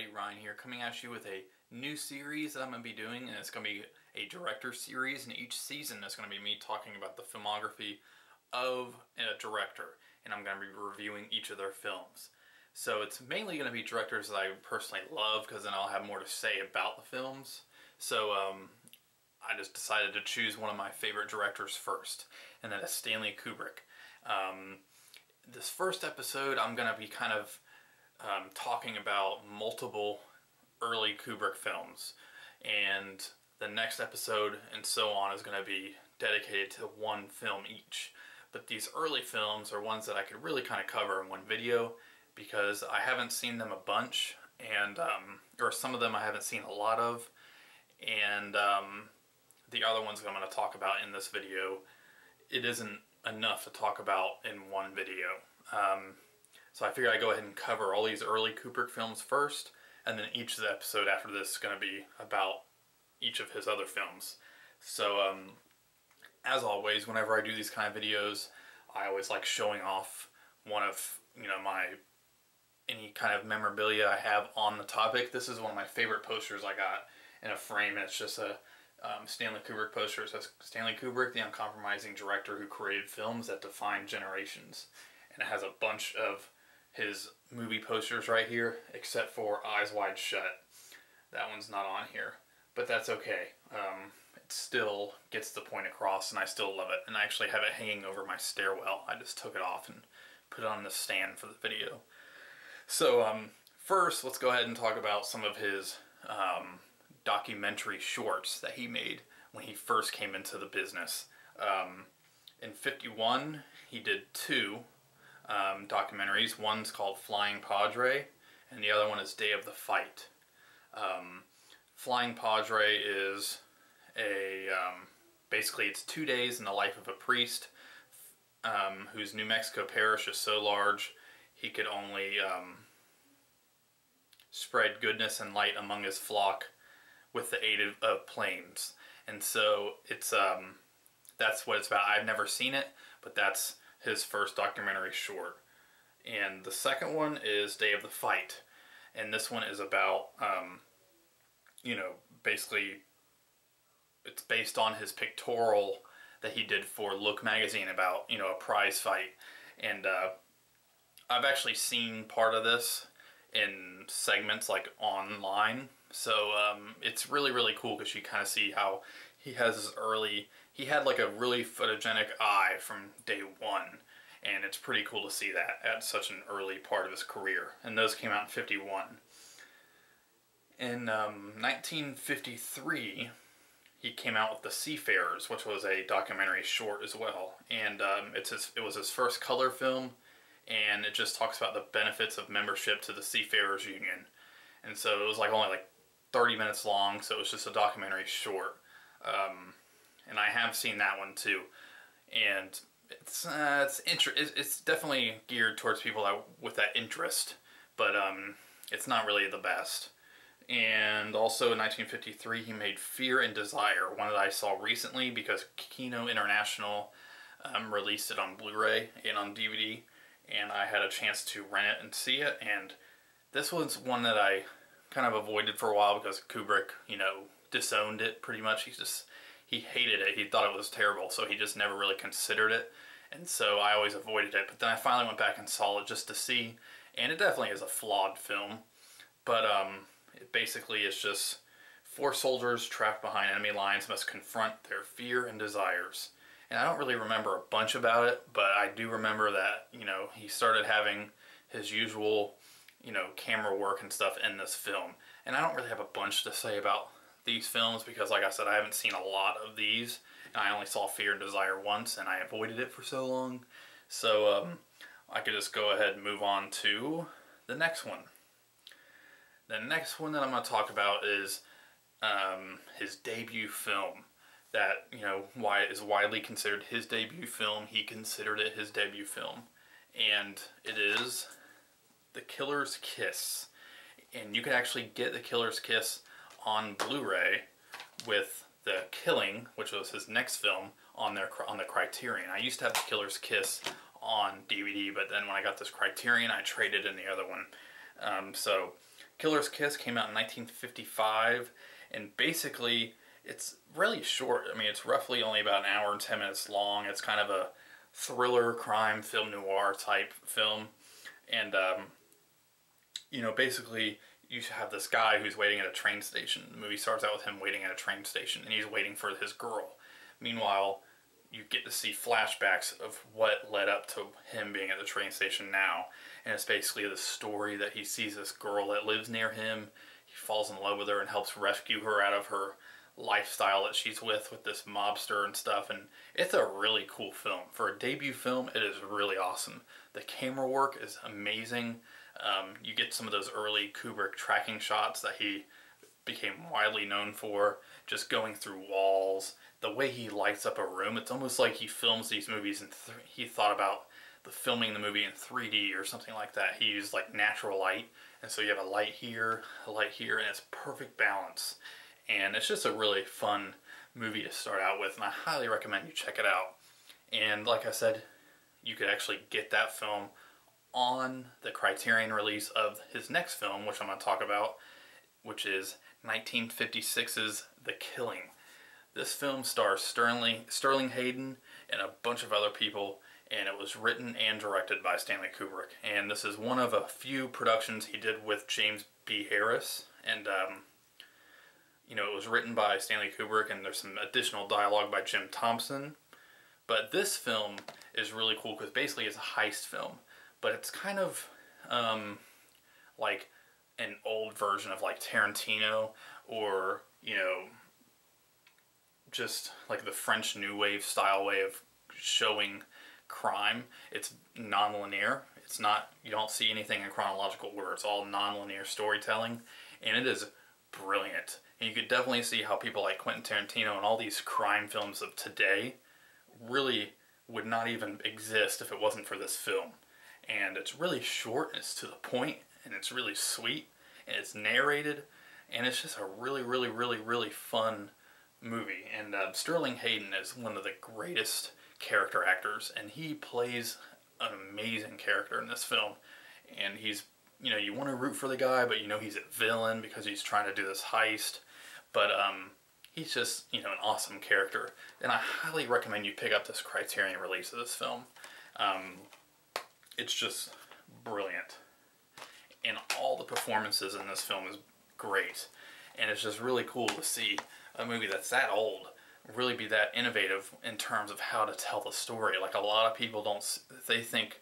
everybody, Ryan here, coming at you with a new series that I'm going to be doing, and it's going to be a director series, and each season is going to be me talking about the filmography of a director, and I'm going to be reviewing each of their films. So it's mainly going to be directors that I personally love, because then I'll have more to say about the films. So I just decided to choose one of my favorite directors first, and that is Stanley Kubrick. This first episode I'm going to be kind of talking about multiple early Kubrick films, and the next episode and so on is going to be dedicated to one film each. But these early films are ones that I could really kind of cover in one video, because I haven't seen them a bunch, and or some of them I haven't seen a lot of, and the other ones that I'm going to talk about in this video, it isn't enough to talk about in one video. So I figured I'd go ahead and cover all these early Kubrick films first, and then each of the episode after this is going to be about each of his other films. So as always, whenever I do these kind of videos, I always like showing off one of, any kind of memorabilia I have on the topic. This is one of my favorite posters I got in a frame, and it's just a Stanley Kubrick poster. It says, "Stanley Kubrick, the uncompromising director who created films that define generations." And it has a bunch of his movie posters right here, except for Eyes Wide Shut. That one's not on here, but that's okay. It still gets the point across, and I still love it. And I actually have it hanging over my stairwell. I just took it off and put it on the stand for the video. So first, let's go ahead and talk about some of his documentary shorts that he made when he first came into the business. In '51, he did two documentaries. One's called Flying Padre, and the other one is Day of the Fight. Flying Padre is basically it's 2 days in the life of a priest whose New Mexico parish is so large he could only spread goodness and light among his flock with the aid of planes. And so it's that's what it's about. I've never seen it, but that's his first documentary short. And the second one is Day of the Fight, and this one is about basically it's based on his pictorial that he did for Look magazine about a prize fight. And I've actually seen part of this in segments like online, so it's really cool, because you kind of see how he has his he had like a really photogenic eye from day one, and it's pretty cool to see that at such an early part of his career. And those came out in '51. In 1953, he came out with The Seafarers, which was a documentary short as well, and it was his first color film, and it just talks about the benefits of membership to the Seafarers Union. And so it was only like 30 minutes long, so it was just a documentary short. And I have seen that one too, and it's definitely geared towards people with that interest, but it's not really the best. And also in 1953, he made Fear and Desire, one that I saw recently because Kino International released it on Blu-ray and on DVD, and I had a chance to rent it and see it. And this was one that I kind of avoided for a while because Kubrick, disowned it pretty much. He hated it. He thought it was terrible, so he just never really considered it. And so I always avoided it. But then I finally went back and saw it just to see, and it definitely is a flawed film. But it basically is just 4 soldiers trapped behind enemy lines must confront their fear and desires. And I don't really remember a bunch about it, but I do remember that, he started having his usual, camera work and stuff in this film. And I don't really have a bunch to say about these films because, like I said, I haven't seen a lot of these. And I only saw Fear and Desire once, and I avoided it for so long. So I could just go ahead and move on to the next one. The next one that I'm going to talk about is his debut film. That, why it is widely considered his debut film. He considered it his debut film. And it is The Killer's Kiss. And you can actually get The Killer's Kiss on Blu-ray with The Killing, which was his next film, on the Criterion. I used to have The Killer's Kiss on DVD, but then when I got this Criterion, I traded in the other one. So Killer's Kiss came out in 1955, and basically it's really short. I mean, it's roughly only about an hour and 10 minutes long. It's kind of a thriller, crime, film noir type film. And, you know, basically you have this guy who's waiting at a train station. The movie starts out with him waiting at a train station, and he's waiting for his girl. Meanwhile, you get to see flashbacks of what led up to him being at the train station now. And it's basically the story that he sees this girl that lives near him. He falls in love with her and helps rescue her out of her lifestyle that she's with this mobster and stuff. And it's a really cool film. For a debut film, it is really awesome. The camera work is amazing. You get some of those early Kubrick tracking shots that he became widely known for, just going through walls. The way he lights up a room, it's almost like he films these movies and he thought about filming the movie in 3D or something like that. He used like natural light, and so you have a light here, and it's perfect balance. And it's just a really fun movie to start out with, and I highly recommend you check it out. And like I said, you could actually get that film on the Criterion release of his next film, which I'm going to talk about, which is 1956's The Killing. This film stars Sterling Hayden and a bunch of other people, and it was written and directed by Stanley Kubrick. And this is one of a few productions he did with James B. Harris. And, you know, it was written by Stanley Kubrick, and there's some additional dialogue by Jim Thompson. But this film is really cool because basically it's a heist film. But it's kind of like an old version of like Tarantino, or, you know, just like the French New Wave style way of showing crime. It's non-linear. It's not, you don't see anything in chronological order. It's all non-linear storytelling, and it is brilliant. And you could definitely see how people like Quentin Tarantino and all these crime films of today really would not even exist if it wasn't for this film. And it's really short, and it's to the point, and it's really sweet, and it's narrated, and it's just a really, really, really, really fun movie. And Sterling Hayden is one of the greatest character actors, and he plays an amazing character in this film. And he's, you know, you want to root for the guy, but you know he's a villain because he's trying to do this heist. But he's just, you know, an awesome character. And I highly recommend you pick up this Criterion release of this film. It's just brilliant. And all the performances in this film is great. And it's just really cool to see a movie that's that old really be that innovative in terms of how to tell the story. Like, a lot of people don't, they think,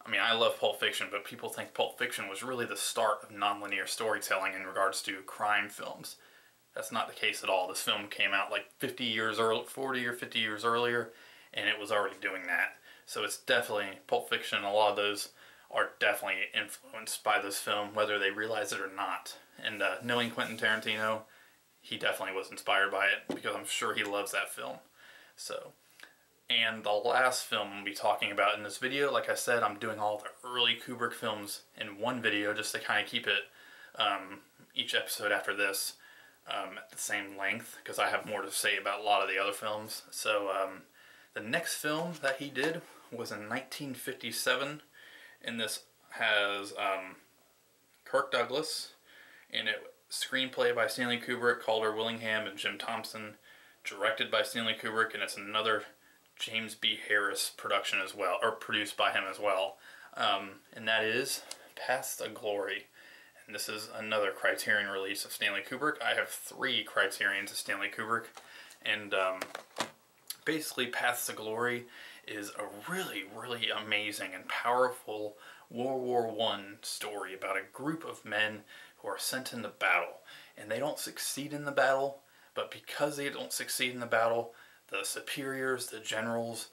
I mean, I love Pulp Fiction, but people think Pulp Fiction was really the start of nonlinear storytelling in regards to crime films. That's not the case at all. This film came out like 50 years early, 40 or 50 years earlier, and it was already doing that. So it's definitely, Pulp Fiction, a lot of those are definitely influenced by this film, whether they realize it or not. And knowing Quentin Tarantino, he definitely was inspired by it, because I'm sure he loves that film. So, and the last film I'll be talking about in this video, like I said, I'm doing all the early Kubrick films in one video just to kind of keep it, each episode after this, at the same length, because I have more to say about a lot of the other films. So, the next film that he did was in 1957, and this has Kirk Douglas, and it screenplay by Stanley Kubrick, Calder Willingham, and Jim Thompson, directed by Stanley Kubrick, and it's another James B. Harris production as well, or produced by him as well, and that is Paths to Glory. And this is another Criterion release of Stanley Kubrick. I have 3 Criterions of Stanley Kubrick, and basically Paths to Glory is a really, really amazing and powerful World War I story about a group of men who are sent into battle, and they don't succeed in the battle, but because they don't succeed in the battle, the superiors, the generals,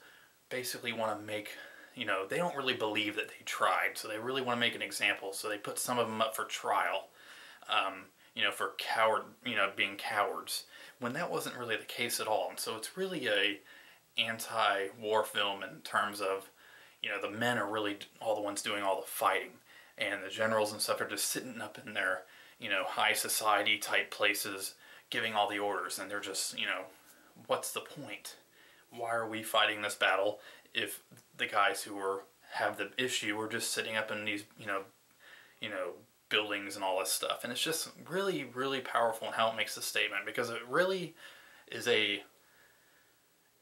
basically want to make, you know, they don't really believe that they tried, so they really want to make an example, so they put some of them up for trial, you know, for being cowards, when that wasn't really the case at all. And so it's really a anti-war film in terms of, you know, the men are really all the ones doing all the fighting, and the generals and stuff are just sitting up in their, you know, high society type places giving all the orders, and they're just, you know, what's the point? Why are we fighting this battle if the guys who have the issue are just sitting up in these, you know, buildings and all this stuff. And it's just really, really powerful in how it makes the statement, because it really is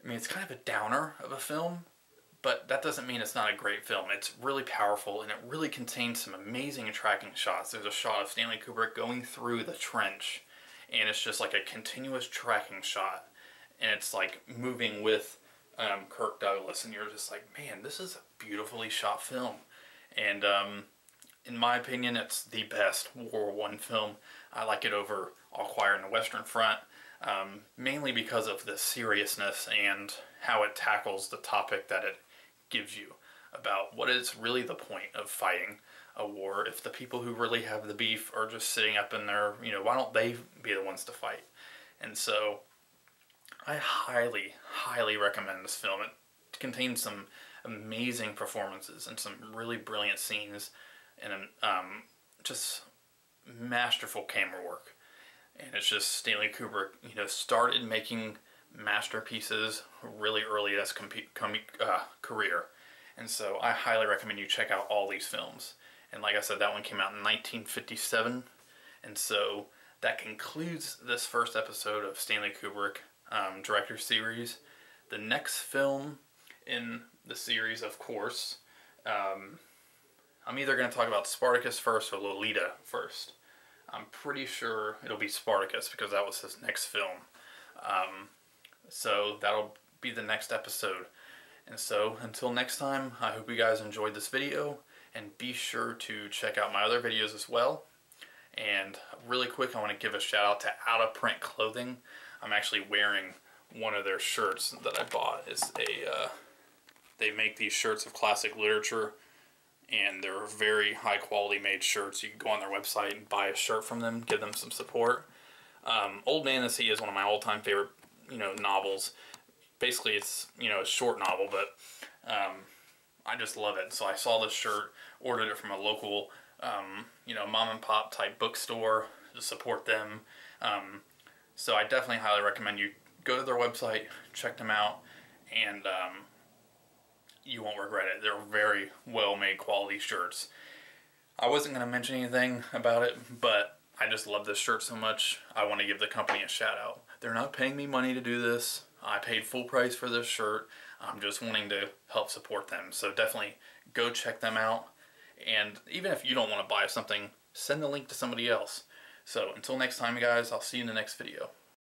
it's kind of a downer of a film, but that doesn't mean it's not a great film. It's really powerful, and it really contains some amazing tracking shots. There's a shot of Stanley Kubrick going through the trench, and it's just like a continuous tracking shot, and it's like moving with Kirk Douglas, and you're just like, man, this is a beautifully shot film. And in my opinion, it's the best World War I film. I like it over All Quiet on the Western Front, mainly because of the seriousness and how it tackles the topic that it gives you about what is really the point of fighting a war if the people who really have the beef are just sitting up in there, why don't they be the ones to fight? And so I highly, highly recommend this film. It contains some amazing performances and some really brilliant scenes, and just masterful camera work. And it's just Stanley Kubrick, started making masterpieces really early in his career. And so I highly recommend you check out all these films. And like I said, that one came out in 1957. And so that concludes this first episode of Stanley Kubrick Director Series. The next film in the series, of course, I'm either going to talk about Spartacus first or Lolita first. I'm pretty sure it'll be Spartacus because that was his next film. So that'll be the next episode. And so until next time, I hope you guys enjoyed this video, and be sure to check out my other videos as well. And really quick, I want to give a shout out to Out of Print Clothing. I'm actually wearing one of their shirts that I bought. They make these shirts of classic literature, and they're very high quality made shirts. You can go on their website and buy a shirt from them, give them some support. Old Man and the Sea is one of my all-time favorite, novels. Basically, it's, a short novel, but I just love it. So I saw this shirt, ordered it from a local, mom and pop type bookstore to support them. So I definitely highly recommend you go to their website, check them out, and you won't regret it. They're very well-made quality shirts. I wasn't going to mention anything about it, but I just love this shirt so much, I want to give the company a shout out. They're not paying me money to do this. I paid full price for this shirt. I'm just wanting to help support them. So definitely go check them out. And even if you don't want to buy something, send the link to somebody else. So until next time, guys, I'll see you in the next video.